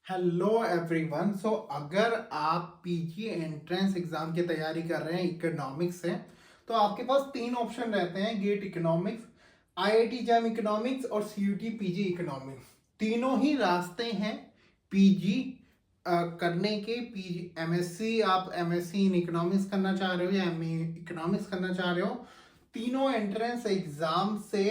Hello everyone. सो अगर आप PG entrance exam की तैयारी कर रहे हैं इकोनॉमिक्स से, तो आपके पास तीन ऑप्शन रहते हैं: GATE economics, IIT JAM economics और सीयूटी पीजी इकोनॉमिक्स। तीनों ही रास्ते हैं पीजी करने के। पीजी एमएससी, आप एमएससी इन इकोनॉमिक्स करना चाह रहे हो या एमए इकोनॉमिक्स करना चाह रहे हो, तीनों एंट्रेंस एग्जाम से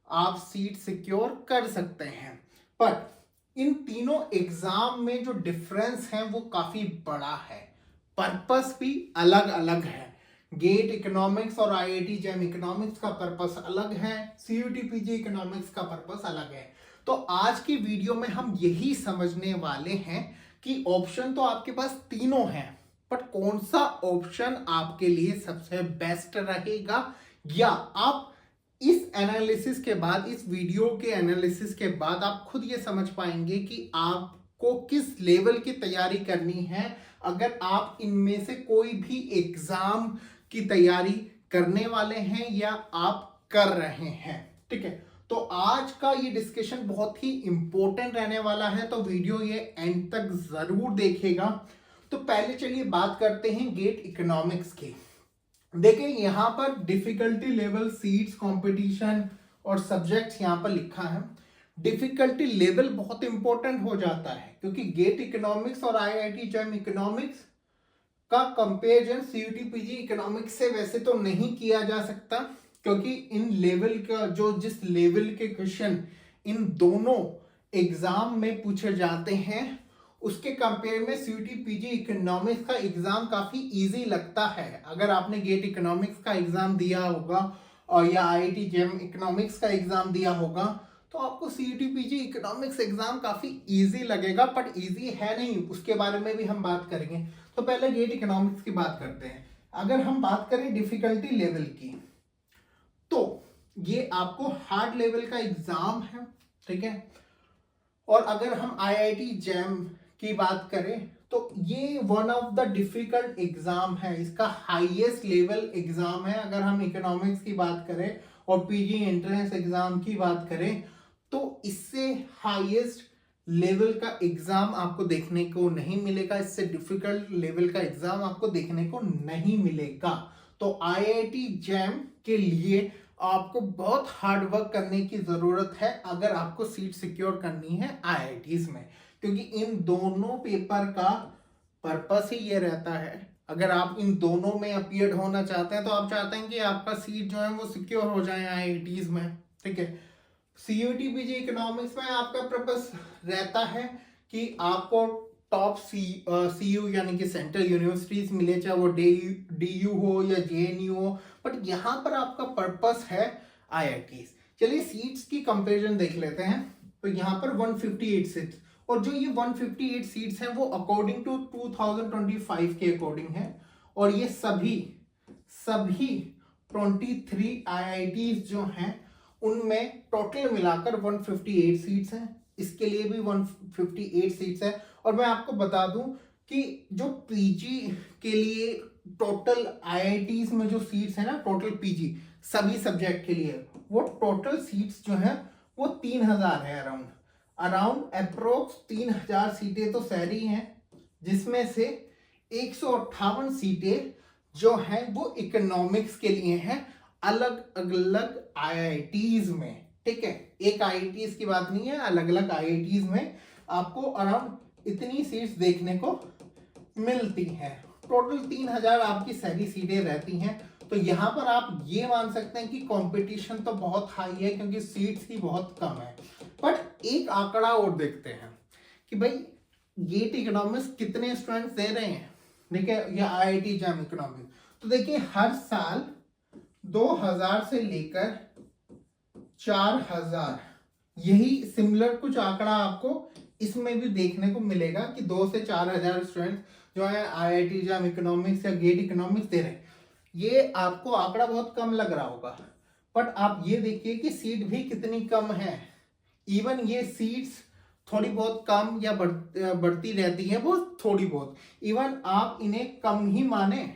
आप सीट सिक्योर कर सकते हैं। बट इन तीनों एग्जाम में जो डिफरेंस है वो काफी बड़ा है, पर्पस भी अलग अलग है। गेट इकोनॉमिक्स और आईआईटी जैम इकोनॉमिक्स का पर्पस अलग है, सीयूटी पीजी इकोनॉमिक्स का पर्पस अलग है। तो आज की वीडियो में हम यही समझने वाले हैं कि ऑप्शन तो आपके पास तीनों हैं, बट कौन सा ऑप्शन आपके लिए सबसे बेस्ट रहेगा, या आप इस एनालिसिस के बाद, इस वीडियो के एनालिसिस के बाद आप खुद ये समझ पाएंगे कि आपको किस लेवल की तैयारी करनी है अगर आप इनमें से कोई भी एग्जाम की तैयारी करने वाले हैं या आप कर रहे हैं। ठीक है, तो आज का ये डिस्कशन बहुत ही इंपॉर्टेंट रहने वाला है, तो वीडियो ये एंड तक जरूर देखेगा। तो पहले चलिए बात करते हैं गेट इकोनॉमिक्स की। देखिए यहां पर डिफिकल्टी लेवल, सीट्स, कंपटीशन और सब्जेक्ट्स यहां पर लिखा है। डिफिकल्टी लेवल बहुत इंपॉर्टेंट हो जाता है क्योंकि गेट इकोनॉमिक्स और आईआईटी जैम इकोनॉमिक्स का कंपेरिजन सीयूटी पीजी इकोनॉमिक्स से वैसे तो नहीं किया जा सकता, क्योंकि इन लेवल का जो जिस लेवल के क्वेश्चन इन दोनों एग्जाम में पूछे जाते हैं उसके कंपेयर में सीयूटी पीजी इकोनॉमिक्स का एग्जाम काफी इजी लगता है। अगर आपने गेट इकोनॉमिक्स का एग्जाम दिया होगा और या आईआईटी जेम इकोनॉमिक्स का एग्जाम दिया होगा तो आपको सीयूटी पीजी इकोनॉमिक्स एग्जाम काफी इजी लगेगा, बट इजी है नहीं, उसके बारे में भी हम बात करेंगे। तो पहले गेट इकोनॉमिक्स की बात करते हैं। अगर हम बात करें डिफिकल्टी लेवल की, तो ये आपको हार्ड लेवल का एग्जाम है। ठीक है, और अगर हम आईआईटी जैम की बात करें तो ये one of the difficult exam है, इसका हाईएस्ट लेवल एग्जाम है। अगर हम इकोनॉमिक्स की बात करें और पीजी एंट्रेंस एग्जाम की बात करें तो इससे हाईएस्ट लेवल का एग्जाम आपको देखने को नहीं मिलेगा, इससे डिफिकल्ट लेवल का एग्जाम आपको देखने को नहीं मिलेगा। तो आईआईटी जैम के लिए आपको बहुत हार्ड वर्क करने की जरूरत है अगर आपको सीट सिक्योर करनी है आईआईटीज में, क्योंकि इन दोनों पेपर का पर्पस ही ये रहता है। अगर आप इन दोनों में अपीयर होना चाहते हैं तो आप चाहते हैं कि आपका सीट जो है वो सिक्योर हो जाए आईआईटीज में। ठीक है, सीयूटी पीजी इकोनॉमिक्स में आपका पर्पस रहता है कि आपको टॉप सीयू यानी कि सेंट्रल यूनिवर्सिटीज मिले, चाहे वो डीयू हो या जेएनयू हो, बट यहाँ पर आपका पर्पस है आईआईटीज। चलिए सीट्स की कंपैरिजन देख लेते हैं। तो यहाँ पर 158 सीट्स, और जो ये 158 सीट्स हैं वो अकॉर्डिंग टू 2025 के अकॉर्डिंग है, और ये सभी 23 आईआईटीज जो हैं उनमें टोटल मिलाकर 158 सीट्स हैं। इसके लिए भी 158 सीट्स है। और मैं आपको बता दूं कि जो पीजी के लिए टोटल आईआईटीज में जो सीट्स है ना, टोटल पीजी सभी सब्जेक्ट के लिए, वो टोटल सीट्स जो है वो 3000 है। अराउंड अप्रोक्स 3000 सीटें तो शहरी हैं, जिसमें से 158 सीटें जो हैं वो इकोनॉमिक्स के लिए हैं, अलग अलग आईआईटीज में। ठीक है, एक आईआईटीज की बात नहीं है, अलग अलग आईआईटीज में आपको अराउंड इतनी सीट्स देखने को मिलती हैं। टोटल 3000 आपकी सारी सीटें रहती हैं। तो यहां पर आप ये मान सकते हैं कि कंपटीशन तो बहुत हाई है क्योंकि सीट्स ही बहुत कम है। बट एक आंकड़ा और देखते हैं कि भाई गेट इकोनॉमिक्स कितने स्टूडेंट्स दे रहे हैं, देखिए, या आईआईटी जैम इकोनॉमिक्स। तो देखिए हर साल 2000 से लेकर 4000, यही सिमिलर कुछ आंकड़ा आपको इसमें भी देखने को मिलेगा कि 2 से 4000 स्टूडेंट जो है आईआईटी जैम इकोनॉमिक्स या गेट इकोनॉमिक्स दे रहे हैं। ये आपको आंकड़ा बहुत कम लग रहा होगा, बट आप ये देखिए कि सीट भी कितनी कम है। इवन ये सीट्स थोड़ी बहुत कम या बढ़ती रहती है, वो थोड़ी बहुत, इवन आप इन्हें कम ही माने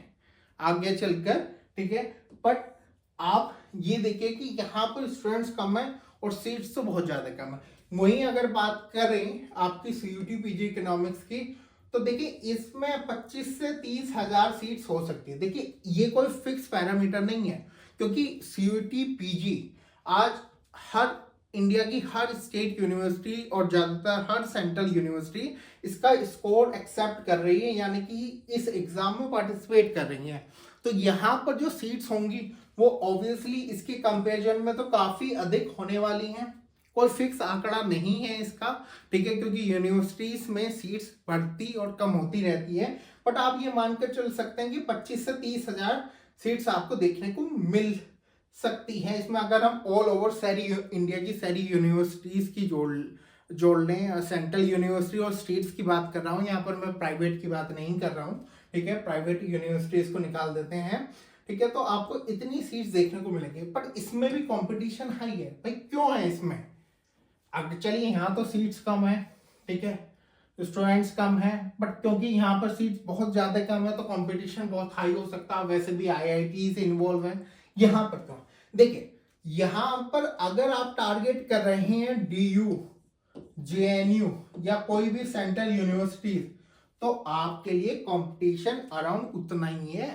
आगे चलकर। ठीक है, बट आप ये देखिए कि यहाँ पर स्टूडेंट्स कम है और सीट्स तो बहुत ज्यादा कम है। वहीं अगर बात करें आपकी सीयूटी पीजी इकोनॉमिक्स की, तो देखिए इसमें 25 से 30 हजार सीट्स हो सकती है। देखिए ये कोई फिक्स पैरामीटर नहीं है, क्योंकि सीयूटी पीजी आज हर इंडिया की हर स्टेट यूनिवर्सिटी और ज्यादातर हर सेंट्रल यूनिवर्सिटी इसका स्कोर एक्सेप्ट कर रही है, यानी कि इस एग्जाम में पार्टिसिपेट कर रही है। तो यहाँ पर जो सीट्स होंगी वो ऑब्वियसली इसके कंपैरिजन में तो काफी अधिक होने वाली हैं। कोई फिक्स आंकड़ा नहीं है इसका, ठीक है, क्योंकि यूनिवर्सिटीज में सीट्स बढ़ती और कम होती रहती है। बट आप ये मानकर चल सकते हैं कि 25 से 30 हजार सीट्स आपको देखने को मिल सकती है इसमें, अगर हम ऑल ओवर सारी इंडिया की सारी यूनिवर्सिटीज की जोड़ लें। सेंट्रल यूनिवर्सिटी और स्टेट्स की बात कर रहा हूँ, यहाँ पर मैं प्राइवेट की बात नहीं कर रहा हूँ, ठीक है, प्राइवेट यूनिवर्सिटीज को निकाल देते हैं, ठीक है। तो आपको इतनी सीट्स देखने को मिलेंगी, बट इसमें भी कंपटीशन हाई है। भाई क्यों है इसमें? अब चलिए यहाँ तो सीट्स कम है, ठीक है, स्टूडेंट्स कम है, बट क्योंकि यहाँ पर सीट्स बहुत ज्यादा कम है तो कंपटीशन बहुत हाई हो सकता है। वैसे भी आईआईटी से इन्वॉल्व है यहाँ पर। क्यों? देखिए यहाँ पर अगर आप टारगेट कर रहे हैं डीयू, जेएनयू या कोई भी सेंट्रल यूनिवर्सिटीज, तो आपके लिए कंपटीशन अराउंड उतना ही है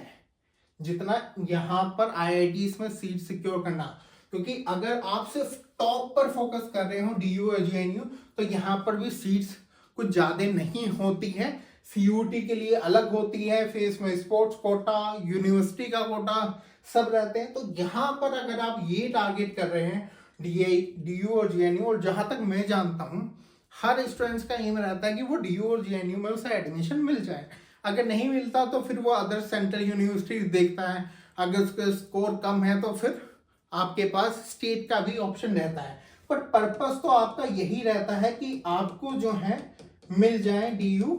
जितना यहाँ पर आईआईटीज में सीट सिक्योर करना। क्योंकि अगर आप सिर्फ टॉप पर फोकस कर रहे हो डीयू या जेएनयू, तो यहाँ पर भी सीट्स कुछ ज्यादा नहीं होती है। सीयूटी के लिए अलग होती है, फिर इसमें स्पोर्ट्स कोटा, यूनिवर्सिटी का कोटा सब रहते हैं। तो यहाँ पर अगर आप ये टारगेट कर रहे हैं डीयू और जेएनयू, और जहां तक मैं जानता हूँ हर स्टूडेंट्स का एम रहता है कि वो डीयू और जेएनयू में उसे एडमिशन मिल जाए। अगर नहीं मिलता तो फिर वो अदर सेंट्रल यूनिवर्सिटी देखता है, अगर उसका स्कोर कम है तो फिर आपके पास स्टेट का भी ऑप्शन रहता है। पर पर्पस तो आपका यही रहता है कि आपको जो है मिल जाए डीयू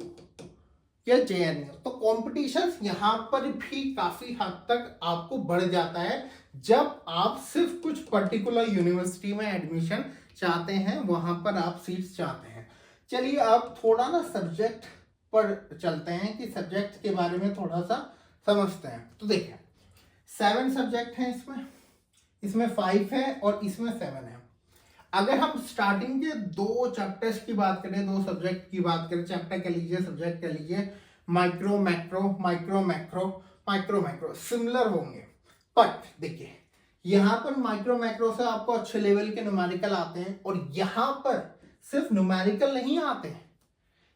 या जेएनयू। तो कॉम्पिटिशन यहाँ पर भी काफी हद तक आपको बढ़ जाता है जब आप सिर्फ कुछ पर्टिकुलर यूनिवर्सिटी में एडमिशन चाहते हैं, वहां पर आप सीट्स चाहते हैं। चलिए आप थोड़ा ना सब्जेक्ट पर चलते हैं कि सब्जेक्ट के बारे में थोड़ा सा समझते हैं। तो देखिए 7 सब्जेक्ट हैं इसमें 5 है और इसमें 7 है। अगर हम स्टार्टिंग के 2 चैप्टर्स की बात करें, 2 सब्जेक्ट की बात करें, चैप्टर कह लीजिए, सब्जेक्ट कह लीजिए, micro macro, micro macro, micro macro similar होंगे। बट देखिए यहाँ पर माइक्रो मैक्रो से आपको अच्छे लेवल के न्यूमेरिकल आते हैं, और यहाँ पर सिर्फ न्यूमेरिकल नहीं आते हैं।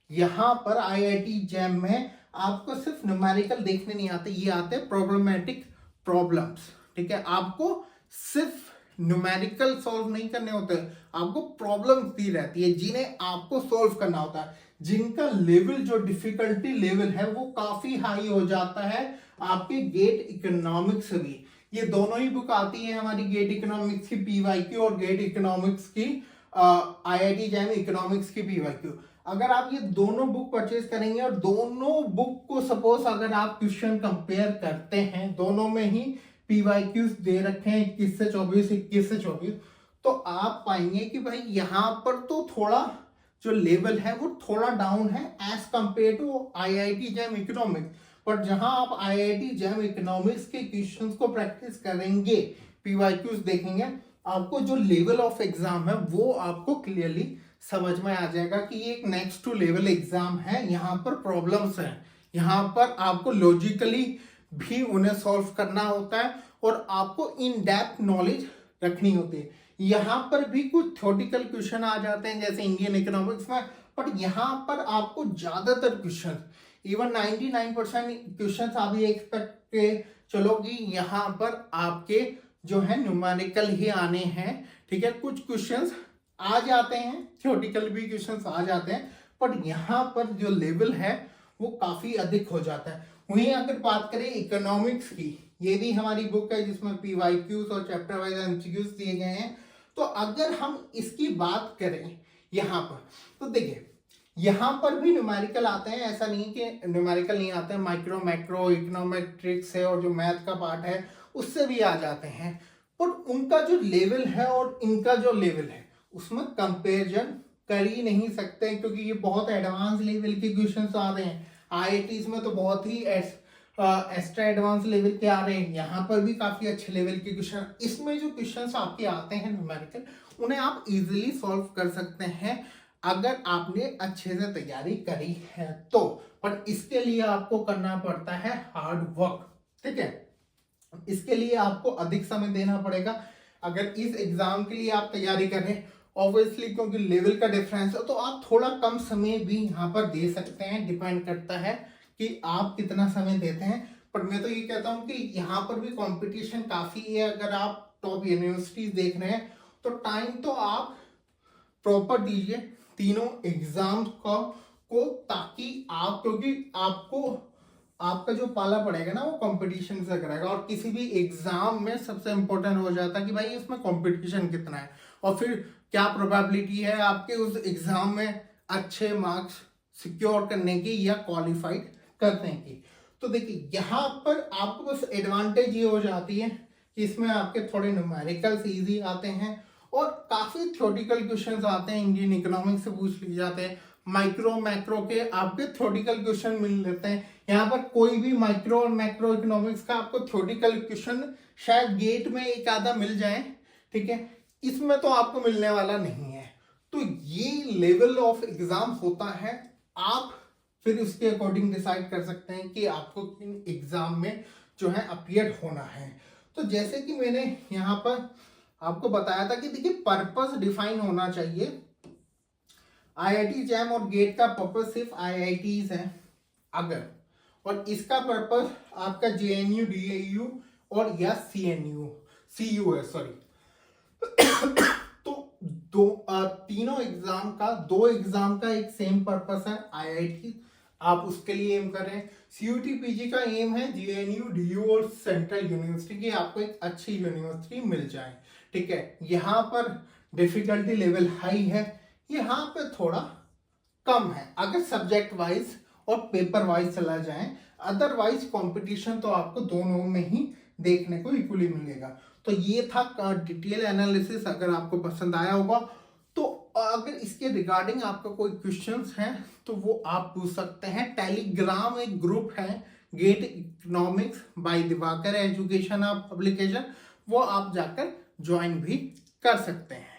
यहाँ पर आईआईटी जैम में आपको सिर्फ न्यूमेरिकल देखने नहीं आते, ये आते हैं प्रॉब्लमेटिक प्रॉब्लम्स, ठीक है। आपको सिर्फ न्यूमेरिकल सॉल्व नहीं करने होते, आपको प्रॉब्लम्स दी रहती है जिन्हें आपको सॉल्व करना होता है, जिनका लेवल जो डिफिकल्टी लेवल है वो काफी हाई हो जाता है आपके गेट इकोनॉमिक्स से भी। ये दोनों ही बुक आती है हमारी, गेट इकोनॉमिक्स की पीवाईक्यू और गेट इकोनॉमिक्स की आईआईटी जैम इकोनॉमिक्स की पीवाईक्यू। अगर आप ये दोनों बुक परचेज करेंगे और दोनों बुक को सपोज अगर आप क्वेश्चन कंपेयर करते हैं, दोनों में ही पीवाईक्यूज दे रखे हैं 21 से 24, 21 से 24, तो आप पाएंगे कि भाई यहाँ पर तो थोड़ा जो लेवल है वो थोड़ा डाउन है as compare to IIT JAM economics. पर जहां आप आईआईटी जैम इकोनॉमिक्स के क्वेश्चंस को प्रैक्टिस करेंगे, पीवाईक्यूज देखेंगे, आपको जो लेवल ऑफ एग्जाम है वो आपको क्लियरली समझ में आ जाएगा कि ये एक नेक्स्ट टू लेवल एग्जाम है। यहाँ पर प्रॉब्लम्स हैं, यहाँ पर आपको लॉजिकली भी उन्हें सॉल्व करना होता है और आपको इन डेप्थ नॉलेज रखनी होती है। यहाँ पर भी कुछ थ्योरेटिकल क्वेश्चन आ जाते हैं जैसे इंडियन इकोनॉमिक्स में, बट यहाँ पर आपको ज्यादातर क्वेश्चन, इवन 99% क्वेश्चन आप ये एक्सपेक्ट के चलोगी यहाँ पर आपके जो है न्यूमेरिकल ही आने हैं, ठीक है। कुछ क्वेश्चंस आ जाते हैं, थ्योरेटिकल भी क्वेश्चंस आ जाते हैं, बट यहाँ पर जो लेवल है वो काफी अधिक हो जाता है। वहीं अगर बात करें इकोनॉमिक्स की, ये भी हमारी बुक है जिसमें पीवाईक्यूज और चैप्टर वाइज एमसीक्यूज दिए गए हैं। तो अगर हम इसकी बात करें यहाँ पर, तो देखिए यहाँ पर भी न्यूमेरिकल आते हैं, ऐसा नहीं कि न्यूमेरिकल नहीं आते हैं। माइक्रो मैक्रो इकोनॉमेट्रिक्स है और जो मैथ का पार्ट है उससे भी आ जाते हैं, पर उनका जो लेवल है और इनका जो लेवल है उसमें कंपेरिजन कर ही नहीं सकते, क्योंकि ये बहुत एडवांस लेवल के क्वेश्चंस आ रहे हैं। आईआईटीज में तो बहुत ही एक्स्ट्रा एडवांस लेवल के आ रहे हैं, यहाँ पर भी काफी अच्छे लेवल के क्वेश्चन। इसमें जो क्वेश्चंस आपके आते हैं न्यूमेरिकल, उन्हें आप इजीली सॉल्व कर सकते हैं अगर आपने अच्छे से तैयारी करी है तो। पर इसके लिए आपको करना पड़ता है हार्ड वर्क, ठीक है। इसके लिए आपको अधिक समय देना पड़ेगा। अगर इस एग्जाम के लिए आप तैयारी कर रहे हैं, ऑब्वियसली क्योंकि लेवल का डिफरेंस है, तो आप थोड़ा कम समय भी यहाँ पर दे सकते हैं। डिपेंड करता है कि आप कितना समय देते हैं। पर मैं तो ये कहता हूँ कि यहाँ पर भी कंपटीशन काफी है। अगर आप टॉप यूनिवर्सिटीज देख रहे हैं तो टाइम तो आप प्रॉपर दीजिए तीनों एग्जाम्स को ताकि आप, क्योंकि आपको आपका जो पाला पड़ेगा ना वो कंपटीशन से कराएगा। और किसी भी एग्जाम में सबसे इंपॉर्टेंट हो जाता है कि भाई इसमें कंपटीशन कितना है और फिर क्या प्रोबेबिलिटी है आपके उस एग्जाम में अच्छे मार्क्स सिक्योर करने की या क्वालिफाइड करने की। तो देखिए यहाँ पर आपको बस एडवांटेज ये हो जाती है कि इसमें आपके थोड़े न्यूमेरिकल्स इजी आते हैं और काफी थ्योरेटिकल क्वेश्चंस आते हैं। इंडियन इकोनॉमिक्स से पूछ लिए जाते हैं, माइक्रो मैक्रो के आपके थ्योरेटिकल क्वेश्चन मिल लेते हैं। यहाँ पर कोई भी माइक्रो और मैक्रो इकोनॉमिक्स का आपको थ्योरेटिकल क्वेश्चन शायद गेट में एक आधा मिल जाए, ठीक है। इसमें तो आपको मिलने वाला नहीं है। तो ये लेवल ऑफ एग्जाम होता है, आप फिर उसके अकॉर्डिंग डिसाइड कर सकते हैं कि आपको किन एग्जाम में जो है अपीयर होना है। तो जैसे कि मैंने यहाँ पर आपको बताया था कि देखिए पर्पस डिफाइन होना चाहिए। आईआईटी जैम और गेट का पर्पस सिर्फ आईआईटीज है अगर, और इसका पर्पस आपका जेएनयू, डीएयू और या सीयू है, सॉरी। तो तीनों एग्जाम का, दो एग्जाम का एक सेम पर्पस है। आईआईटी आप उसके लिए एम कर रहे हैं, सीयूटी पीजी का एम है जेएनयू, डीयू और सेंट्रल यूनिवर्सिटी की आपको एक अच्छी यूनिवर्सिटी मिल जाए, ठीक है। यहाँ पर डिफिकल्टी लेवल हाई है, यहाँ पे थोड़ा कम है अगर सब्जेक्ट वाइज और पेपर वाइज चला जाए। अदरवाइज कंपटीशन तो आपको दोनों में ही देखने को इक्वली मिलेगा। तो ये था डिटेल एनालिसिस। अगर आपको पसंद आया होगा तो अगर इसके रिगार्डिंग आपका कोई क्वेश्चंस हैं तो वो आप पूछ सकते हैं। टेलीग्राम एक ग्रुप है GATE economics by Diwakar education publication, वो आप जाकर ज्वाइन भी कर सकते हैं।